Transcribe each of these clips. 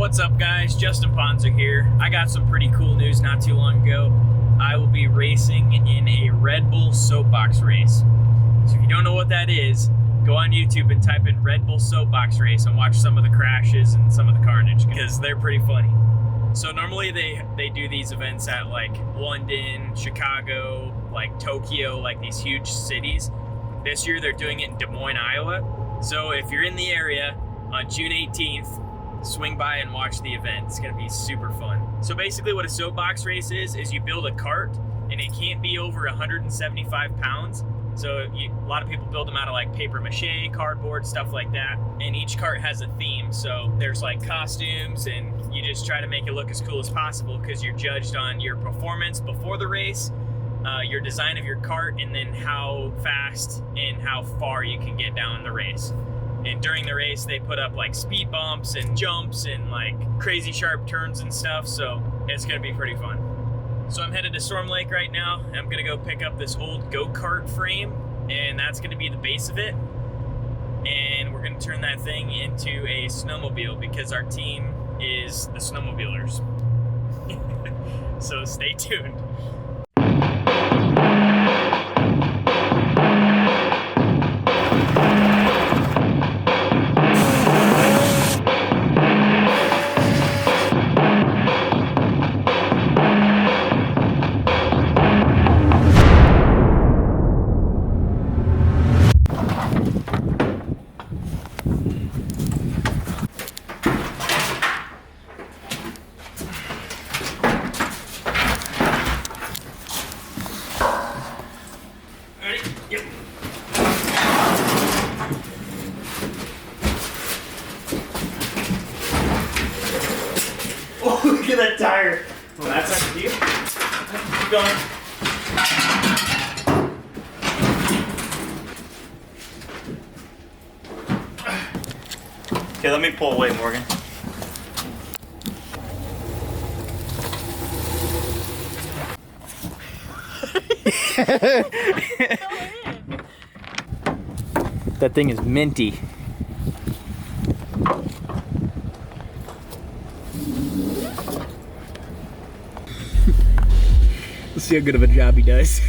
What's up guys, Justin Ponsor here. I got some pretty cool news not too long ago. I will be racing in a RedBull Soapbox Race. So if you don't know what that is, go on YouTube and type in RedBull Soapbox Race and watch some of the crashes and some of the carnage because they're pretty funny. So normally they do these events at like London, Chicago, like Tokyo, like these huge cities. This year they're doing it in Des Moines, Iowa. So if you're in the area on June 18th, swing by and watch the event. It's gonna be super fun. So basically what a soapbox race is you build a cart and it can't be over 175 pounds. So a lot of people build them out of like paper mache, cardboard, stuff like that. And each cart has a theme. So there's like costumes and you just try to make it look as cool as possible because you're judged on your performance before the race, your design of your cart, and then how fast and how far you can get down the race. And during the race, they put up like speed bumps and jumps and like crazy sharp turns and stuff. So it's gonna be pretty fun. So I'm headed to Storm Lake right now. And I'm gonna go pick up this old Go-Kart frame and that's gonna be the base of it. And we're gonna turn that thing into a snowmobile because our team is the Snowmobilers. So stay tuned. Yep. Oh, look at that tire. Well, that's up to you. Keep going. Okay, let me pull away, Morgan. That thing is minty. Let's see how good of a job he does.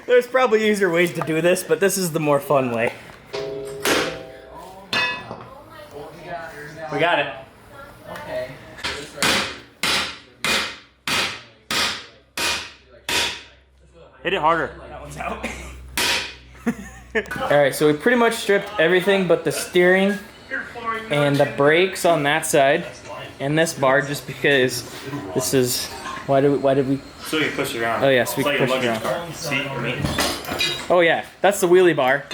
There's probably easier ways to do this, but this is the more fun way. We got it. Okay. Hit it harder. That one's out. Alright, so we pretty much stripped everything but the steering and the brakes on that side and this bar just because this is... Why did we... So you push it around. Oh yeah, so we can push it around. Car. See, I mean... Oh yeah, that's the wheelie bar.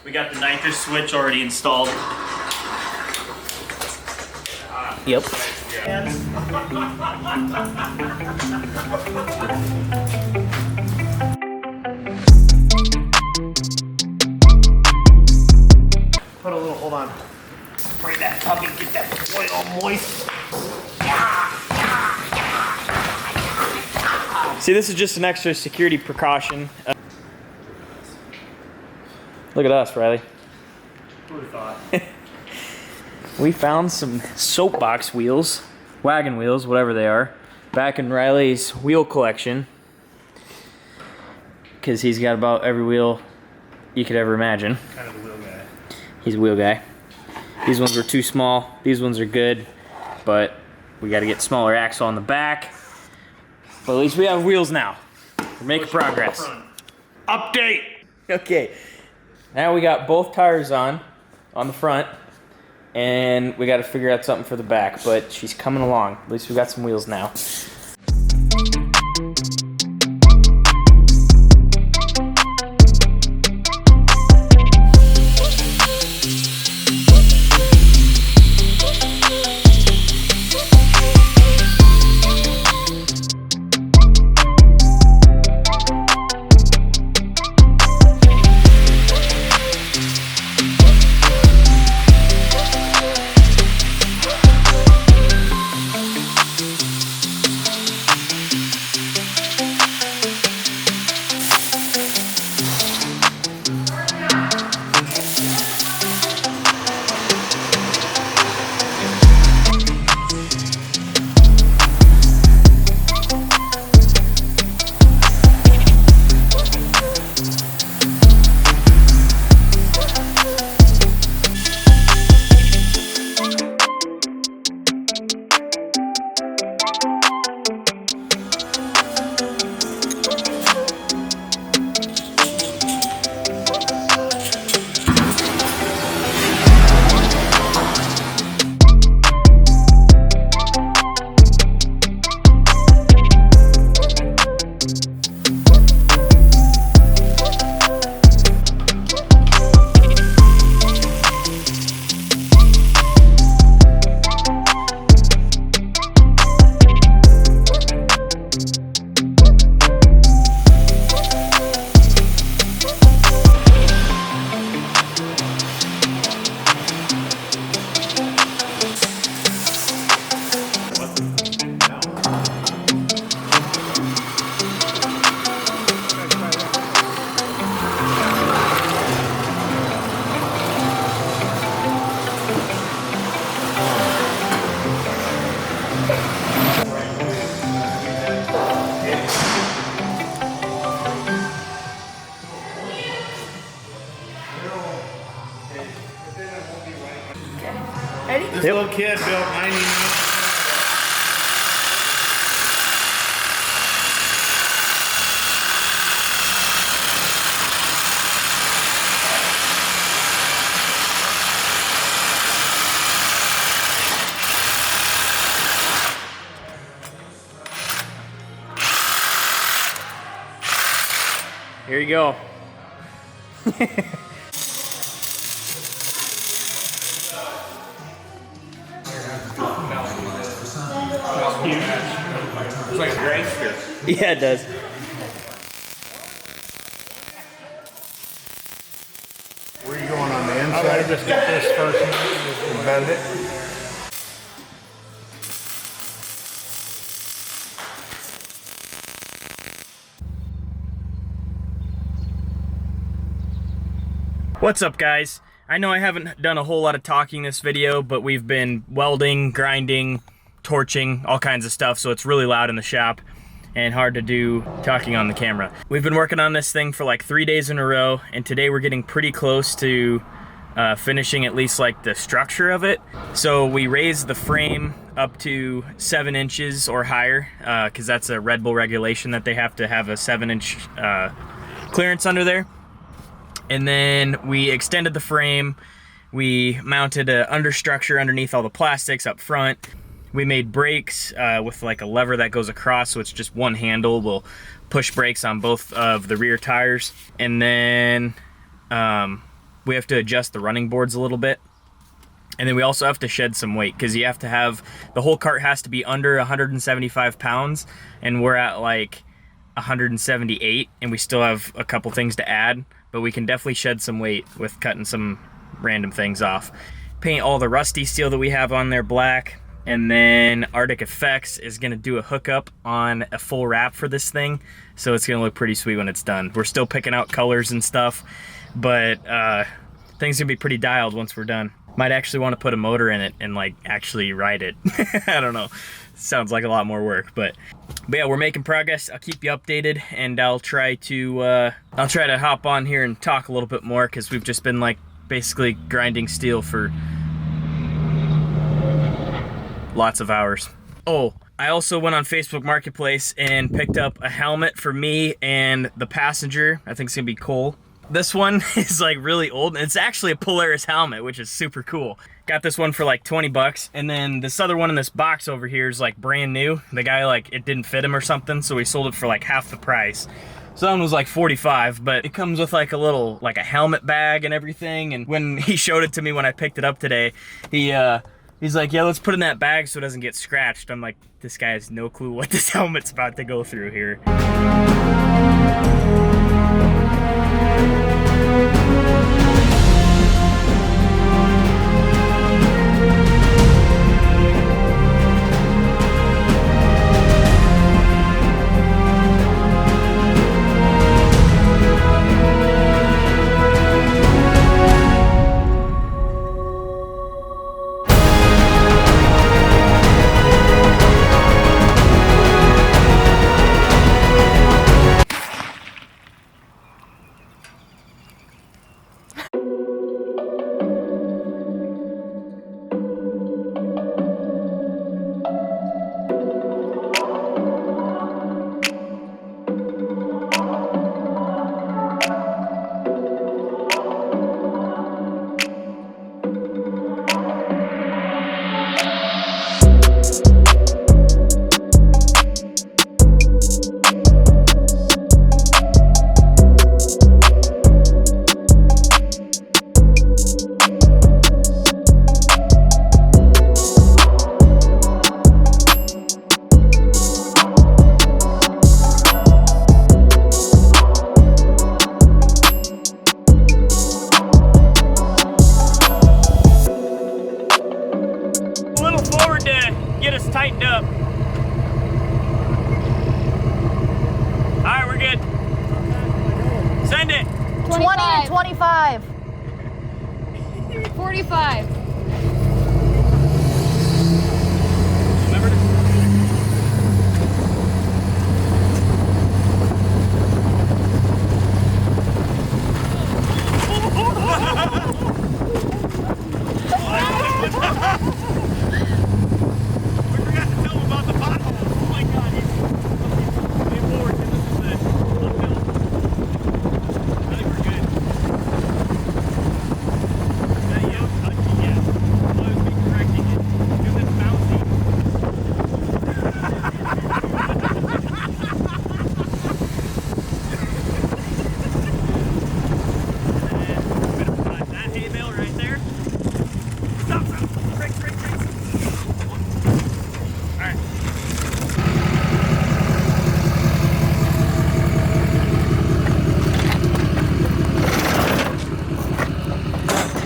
We got the nitrous switch already installed. Yep. Put a little, hold on. Bring that puppy, get that oil moist. See, this is just an extra security precaution. Look at us, Riley. Who would have thought? We found some soapbox wheels, wagon wheels, whatever they are, back in Riley's wheel collection. Because he's got about every wheel you could ever imagine. Kind of a wheel guy. He's a wheel guy. These ones were too small. These ones are good, but we got to get smaller axle on the back. But at least we have wheels now. We're making progress. Update! Okay. Now we got both tires on the front. and we got to figure out something for the back, but she's coming along. At least we got some wheels now. This little kid built 99. Here you go. It's like a gangster. Yeah, it does. Where are you going on the inside? I just get this first and bend it. What's up, guys? I know I haven't done a whole lot of talking this video, but we've been welding, grinding, torching, all kinds of stuff, so it's really loud in the shop and hard to do talking on the camera. We've been working on this thing for like 3 days in a row, and today we're getting pretty close to finishing at least like the structure of it. So we raised the frame up to 7 inches or higher, because that's a RedBull regulation that they have to have a 7-inch clearance under there. And then we extended the frame, we mounted an understructure underneath all the plastics up front. We made brakes with like a lever that goes across, so it's just one handle. We'll push brakes on both of the rear tires. And then we have to adjust the running boards a little bit. And then we also have to shed some weight, because you have to have, the whole cart has to be under 175 pounds, and we're at like 178, and we still have a couple things to add. But we can definitely shed some weight with cutting some random things off. Paint all the rusty steel that we have on there black, and then ArcticFX is gonna do a hookup on a full wrap for this thing, so it's gonna look pretty sweet when it's done. We're still picking out colors and stuff, but things gonna be pretty dialed once we're done. Might actually want to put a motor in it and like actually ride it. I don't know. Sounds like a lot more work, but yeah, we're making progress. I'll keep you updated, and I'll try to hop on here and talk a little bit more, because we've just been like basically grinding steel for lots of hours. Oh, I also went on Facebook Marketplace and picked up a helmet for me and the passenger. I think it's gonna be Cole. This one is like really old, and it's actually a Polaris helmet, which is super cool. Got this one for like 20 bucks, and then this other one in this box over here is like brand new. The guy, like, it didn't fit him or something, so he sold it for like half the price. So that one was like 45, but it comes with like a little, like a helmet bag and everything. And when he showed it to me when I picked it up today, he's like, yeah, let's put it in that bag so it doesn't get scratched. I'm like, this guy has no clue what this helmet's about to go through here. Get us tightened up. All right, we're good. Send it. 20 and 25. 45.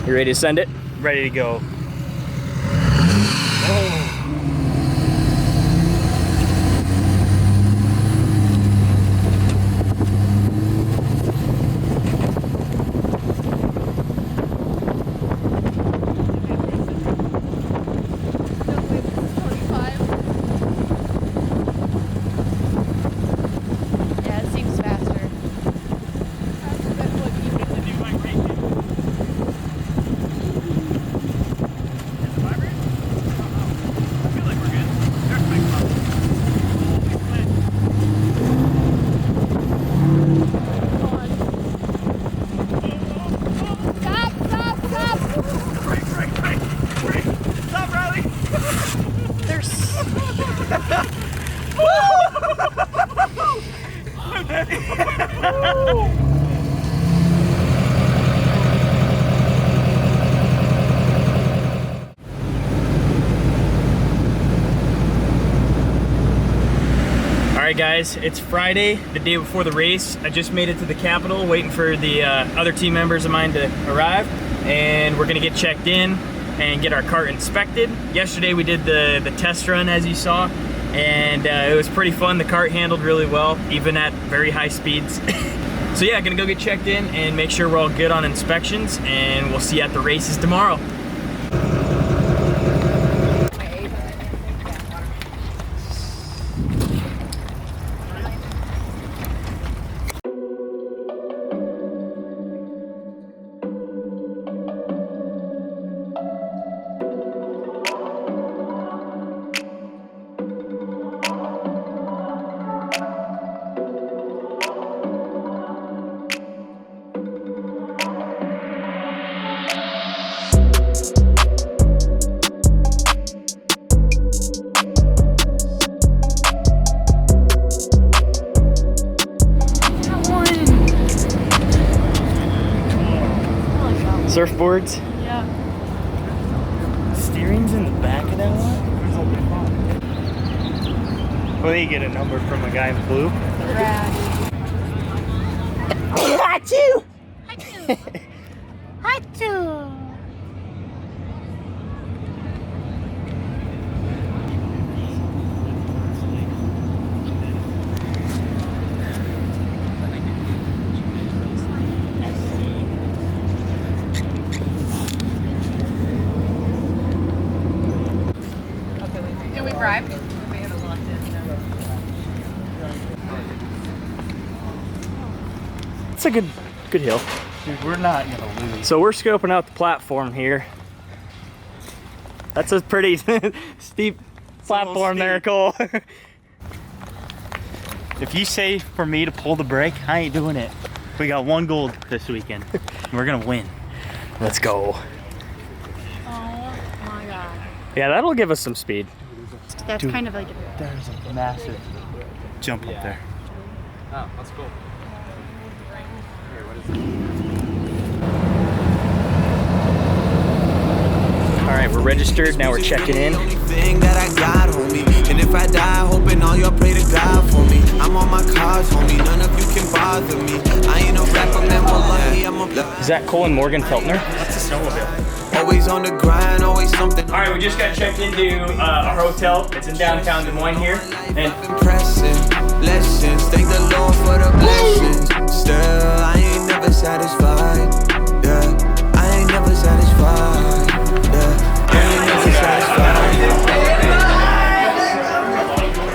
You ready to send it? Ready to go. Yeah, it seems faster. Alright guys, it's Friday, the day before the race. I just made it to the Capitol, waiting for the other team members of mine to arrive, and we're gonna get checked in and get our cart inspected. Yesterday we did the test run, as you saw, and it was pretty fun. The cart handled really well, even at very high speeds. So yeah, gonna go get checked in and make sure we're all good on inspections, and we'll see you at the races tomorrow. Surfboards. Yeah. Steering's in the back of that one? Well, they get a number from a guy in blue. Rad. Achoo! Achoo! Did we bribe? It's a good hill. Dude, we're not gonna lose. So we're scoping out the platform here. That's a pretty steep platform there, Cole. If you say for me to pull the brake, I ain't doing it. We got one gold this weekend. We're gonna win. Let's go. Oh my god. Yeah, that'll give us some speed. That's Dude. kind of like There's a massive jump up there. Oh, that's cool. All right, we're registered. Now we're checking in. Thing that I got, homie. And if I die, hoping all y'all pray to God for me. I'm on my cars, homie. None of you can bother me. I ain't a rapper, man. Wallahi, I'm a Is that Cole and Morgan Feltner? That's a snowmobile. always on the grind, always something. All right, we just got checked into our hotel. It's in downtown Des Moines here. And Impressive lessons. Thank the Lord for the blessings. Still, I ain't never satisfied. Yeah, I ain't never satisfied. Yeah, I ain't never satisfied.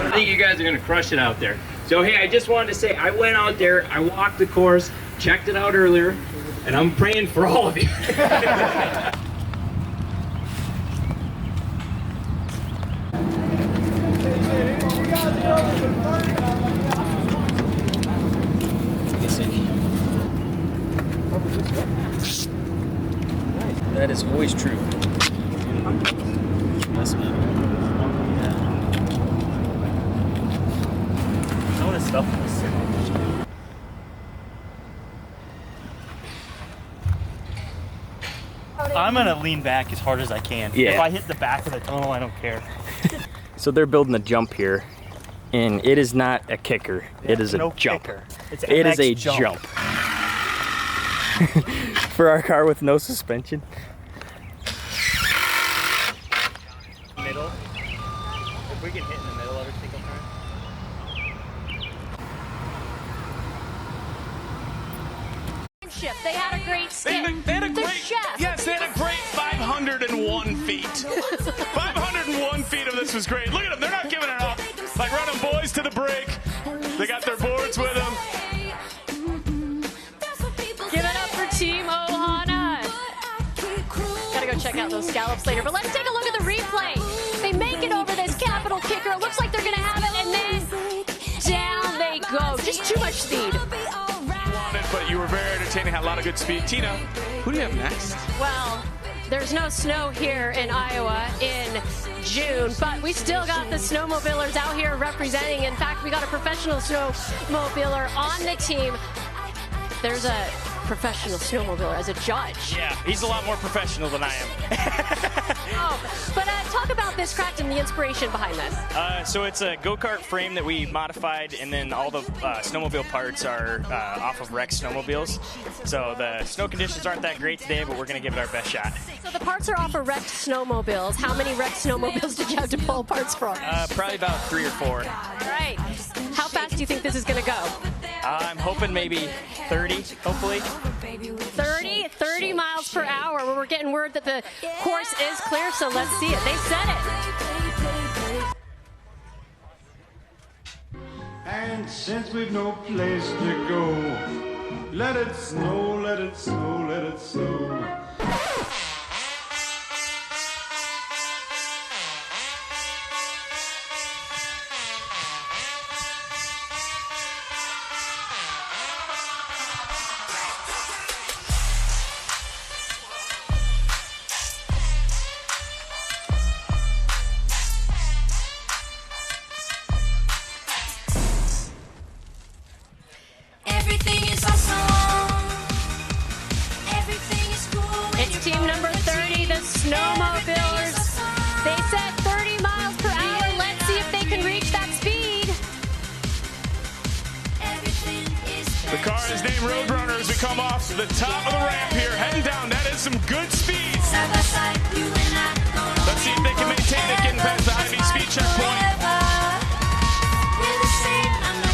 I think you guys are gonna crush it out there. So hey, I just wanted to say, I went out there, I walked the course, checked it out earlier, and I'm praying for all of you. That is always true. I want to stuff this. I'm gonna lean back as hard as I can. Yeah. If I hit the back of the tunnel, I don't care. So they're building a jump here, and it is not a kicker. It is No a jump. kicker. It's It is a MX jump. For our car with no suspension. Middle. If we can hit in the middle every single time. They had a great skit. They had a The great, chef. yes, they had a great 501 feet. 501 feet of this was great. Look at them, they're not giving it up. Like running boys to the break. They got their boards with them. Give it up for Team Ohana. Gotta go check out those scallops later, but let's take a look at the replay. They make it over this capital kicker. It looks like they're gonna have it, and then down they go. Just too much speed. But you were very entertaining, had a lot of good speed. Tina, who do you have next? Well, there's no snow here in Iowa in June, but we still got the snowmobilers out here representing. In fact, we got a professional snowmobiler on the team. There's a professional snowmobiler as a judge. Yeah, he's a lot more professional than I am. But talk about this craft and the inspiration behind this. So it's a go-kart frame that we modified, and then all the snowmobile parts are off of wrecked snowmobiles. So the snow conditions aren't that great today, but we're going to give it our best shot. So the parts are off of wrecked snowmobiles. How many wrecked snowmobiles did you have to pull parts from? Probably about 3 or 4. All right. How fast do you think this is going to go? I'm hoping maybe 30, hopefully. 30 miles per hour. Well, we're getting word that the course is clear, so let's see it. They said it. And since we've no place to go, let it snow, let it snow, let it snow. Everything is awesome. Everything is cool. guys named Roadrunner as we come off the top of the ramp here, heading down. That is some good speed. Let's see if they can maintain it, getting past the high speed checkpoint.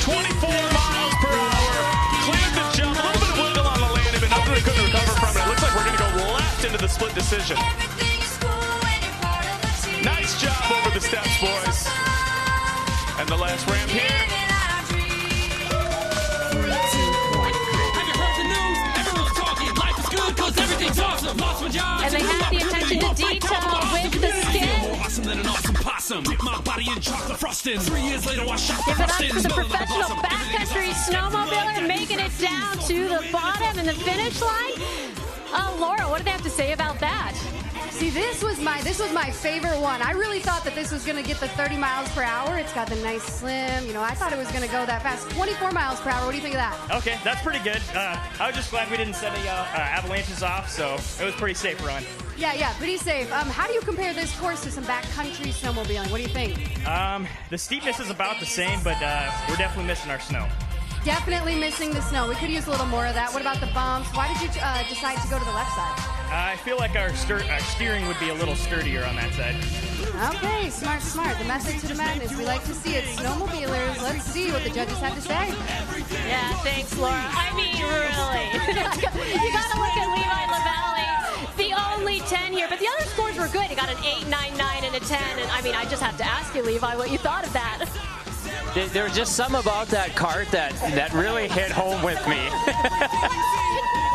24 miles per hour. Cleared the jump. A little bit of wiggle on the landing, but nothing they couldn't recover from it. It looks like we're going to go left into the split decision. Nice job over the steps, boys. And the last ramp here. And they have the attention to detail with the skin. Give it up for the professional backcountry snowmobiler, making it down to the bottom and the finish line. Laura, what do they have to say about that? See, this was my favorite one. I really thought that this was going to get the 30 miles per hour. It's got the nice slim. You know, I thought it was going to go that fast. 24 miles per hour. What do you think of that? Okay, that's pretty good. I was just glad we didn't set any avalanches off, so it was pretty safe run. Yeah, pretty safe. How do you compare this course to some backcountry snowmobiling? What do you think? The steepness is about the same, but we're definitely missing our snow. Definitely missing the snow. We could use a little more of that. What about the bumps? Why did you decide to go to the left side? I feel like our steering would be a little sturdier on that side. Okay, smart. The method to the madness. We like to see it. Snowmobilers, let's see what the judges have to say. Yeah, thanks, Laura. I mean, really. You got to look at Levi LaValle, the only 10 here. But the other scores were good. He got an 8, 9, 9, and a 10. And, I mean, I just have to ask you, Levi, what you thought of that. There was just something about that cart that really hit home with me.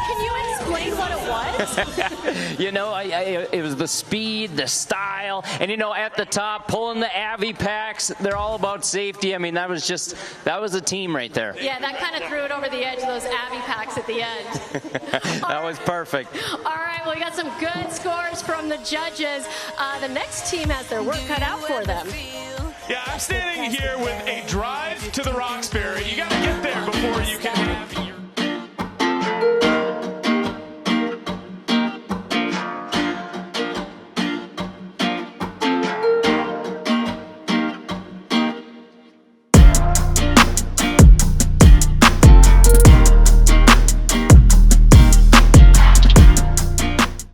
Can you explain what it was? You know, it was the speed, the style, and, you know, at the top, pulling the Avi packs, they're all about safety. I mean, that was a team right there. Yeah, that kind of threw it over the edge, those Avi packs at the end. That was perfect. All right, well, we got some good scores from the judges. The next team has their work cut out for them. Yeah, I'm standing here with a drive to the Roxbury. You got to get there before you can have